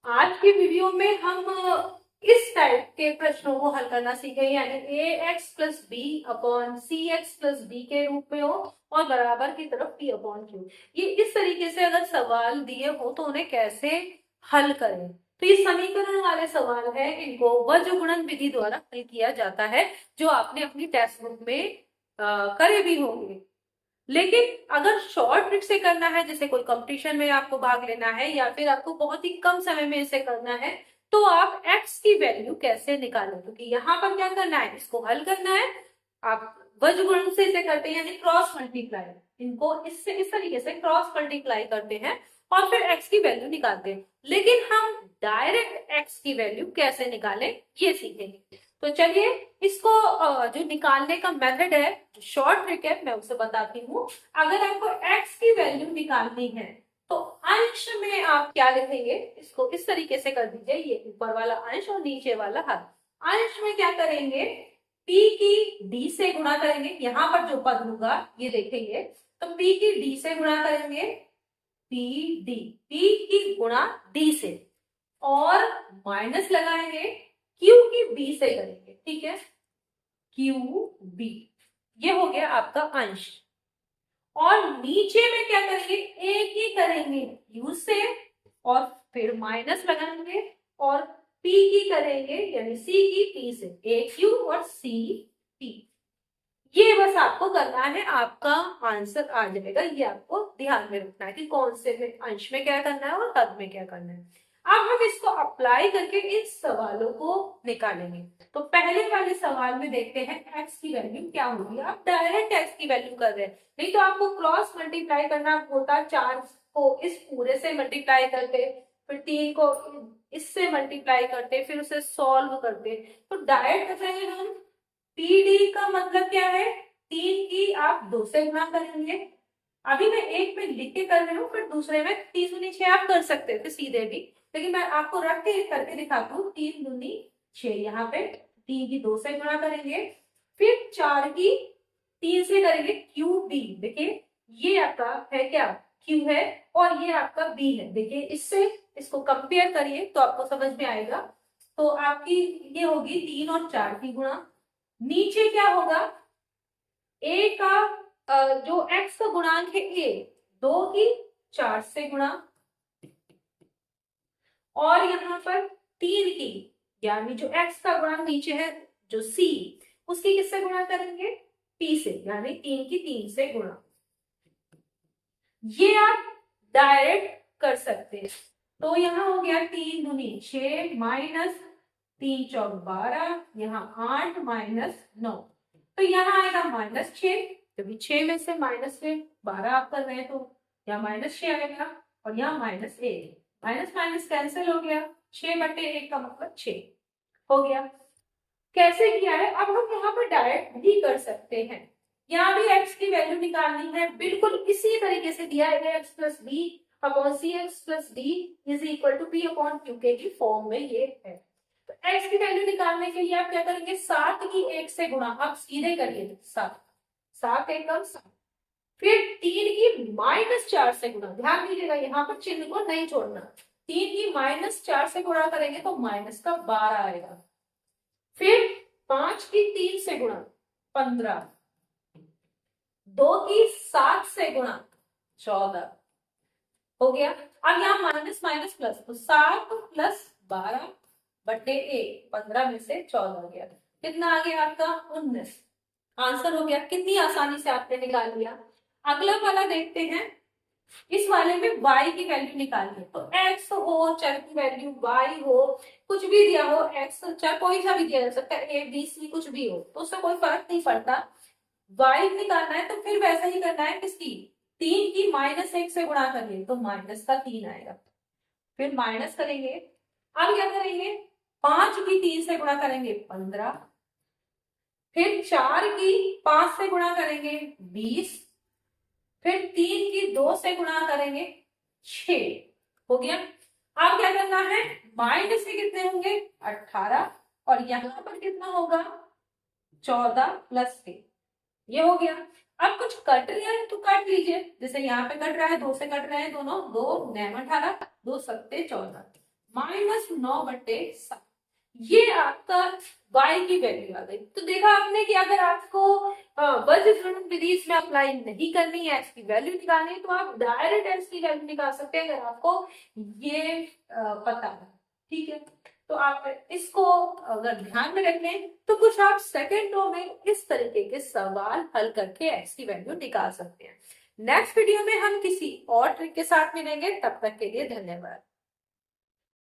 आज की वीडियो में हम इस टाइप के प्रश्नों को हल करना सीखेंगे, यानी ए x plus b upon c x plus B के रूप में हो और बराबर की तरफ पी अपॉन क्यू। ये इस तरीके से अगर सवाल दिए हो तो उन्हें कैसे हल करें। तो ये समीकरण वाले सवाल है, इनको वज्र गुणन विधि द्वारा हल किया जाता है, जो आपने अपनी टेक्स्ट बुक में करे भी होंगे। लेकिन अगर शॉर्ट ट्रिक से करना है, जैसे कोई कंपटीशन में आपको भाग लेना है या फिर आपको बहुत ही कम समय में इसे करना है, तो आप x की वैल्यू कैसे निकालें, क्योंकि यहाँ पर क्या करना है, इसको हल करना है। आप वज्र गुणन से इसे करते हैं, यानी क्रॉस मल्टीप्लाई, इनको इससे इस तरीके से क्रॉस मल्टीप्लाई करते हैं और फिर x की वैल्यू निकालते हैं। लेकिन हम डायरेक्ट x की वैल्यू कैसे निकालें ये सीखेंगे। तो चलिए, इसको जो निकालने का मेथड है, जो शॉर्ट ट्रिक है, मैं उसे बताती हूँ। अगर आपको x की वैल्यू निकालनी है तो अंश में आप क्या लिखेंगे, इसको इस तरीके से कर दीजिए, ये ऊपर वाला अंश और नीचे वाला हाथ। अंश में क्या करेंगे, p की d से गुणा करेंगे, यहाँ पर जो पद होगा ये देखेंगे, तो p की d से गुणा करेंगे, p की गुणा d से, और माइनस लगाएंगे क्यू की बी से करेंगे, ठीक है, क्यू बी, ये हो गया आपका अंश। और नीचे में क्या करेंगे, ए की करेंगे क्यू से और फिर माइनस लगाएंगे, और पी की करेंगे यानी सी की पी से, ए क्यू और सी पी। ये बस आपको करना है, आपका आंसर आ जाएगा। ये आपको ध्यान में रखना है कि कौन से में अंश में क्या करना है और पद में क्या करना है। अब हम इसको अप्लाई करके इन सवालों को निकालेंगे। तो पहले वाले सवाल में देखते हैं x की वैल्यू क्या होगी। आप डायरेक्ट x की वैल्यू कर रहे हैं, नहीं तो आपको क्रॉस मल्टीप्लाई करना होता, 4 को इस पूरे से मल्टीप्लाई करते, फिर 3 को इससे मल्टीप्लाई करते, फिर उसे सॉल्व करते। तो डायरेक्ट कर रहे हैं हम। पीडी का मतलब क्या है, 3 की आप 2 से गुणा करेंगे। अभी मैं एक में लिख के कर रही हूँ, फिर दूसरे में 3 दूनी 6 आप कर सकते थे सीधे भी, लेकिन मैं आपको रख के करके दिखाती हूँ। 3 दूनी 6, यहाँ पे 3 की 2 से गुणा करेंगे, फिर 4 की 3 से करेंगे, क्यू बी। देखिए ये आपका है क्या, क्यू है, और ये आपका बी है। देखिए इससे इसको कंपेयर करिए तो आपको समझ में आएगा। तो आपकी ये होगी 3 और 4 की गुणा। नीचे क्या होगा, ए का जो एक्स का गुणांक है ए, 2 की 4 से गुणा, और यहाँ पर 3 की, यानी जो एक्स का गुणांक नीचे है जो सी, उसकी किससे गुणा करेंगे, पी से, यानी 3 की 3 से गुणा। ये आप डायरेक्ट कर सकते हैं। तो यहाँ हो गया 3 दूनी 6 माइनस 3 चौक 12, यहाँ 8 माइनस 9, तो यहाँ आएगा -6, क्योंकि 6 में से -12 आप कर रहे हैं तो यहाँ -6 आएगा, और यहाँ -1, माइनस माइनस कैंसिल हो गया, 6/1 का मतलब 6 हो गया। कैसे किया है, अब हम यहाँ पर डायरेक्ट भी कर सकते हैं। यहाँ भी x की वैल्यू निकालनी है, बिल्कुल इसी तरीके से दिया है, x plus b upon c x plus d is equal to p upon q के की फॉर्म में ये है। तो x की वैल्यू निकालने के लिए आप क्या करेंगे, 7 की 1 से गुणा, आप सीधे करिए, 7 7 एकम 7, फिर 3 की -4 से गुणा, ध्यान दीजिएगा यहाँ पर चिन्ह को नहीं छोड़ना, 3 की -4 से गुणा करेंगे तो माइनस का 12 आएगा, फिर 5 की 3 से गुणा 15, 2 की 7 से गुणा 14 हो गया। अब यहाँ माइनस माइनस प्लस, तो 7 प्लस 12/1, 15 में से 14 गया, कितना आ गया आपका 19। आंसर हो गया, कितनी आसानी से आपने निकाल लिया। अगला वाला देखते हैं, इस वाले में y की वैल्यू निकालनी है। तो x हो, चर की वैल्यू y हो, कुछ भी दिया हो, x चर कोई सा भी दिया जा सकता है, a b c कुछ भी हो, तो उससे कोई फर्क नहीं पड़ता। y निकालना है तो फिर वैसा ही करना है, किसकी, 3 की -1 से गुणा करिए तो माइनस का 3 आएगा, फिर माइनस करेंगे। अब क्या करेंगे, 5 की 3 से गुणा करेंगे 15, फिर 4 की 5 से गुणा करेंगे 20, फिर 3 की 2 से गुणा करेंगे 6 हो गया। अब क्या करना है, माइनस से कितने होंगे 18, और यहाँ पर कितना होगा 14 प्लस 3, ये हो गया। अब कुछ कट रहा है तो काट लीजिए, जैसे यहाँ पे कट रहा है, 2 से कट रहे हैं दोनों, 2 9 18, 2 7 14, -9/7, ये आपका y की वैल्यू आ गई। तो देखा आपने कि अगर आपको वर्गीकरण विधि इसमें अप्लाई नहीं करनी है, x की वैल्यू निकालनी है, तो आप डायरेक्ट x की वैल्यू निकाल सकते हैं अगर आपको ये पता है। ठीक है, तो आप इसको अगर ध्यान में रख लें तो कुछ आप सेकंडों में इस तरीके के सवाल हल करके x की वैल्यू निकाल सकते हैं। नेक्स्ट वीडियो में हम किसी और ट्रिक के साथ मिलेंगे, तब तक के लिए धन्यवाद।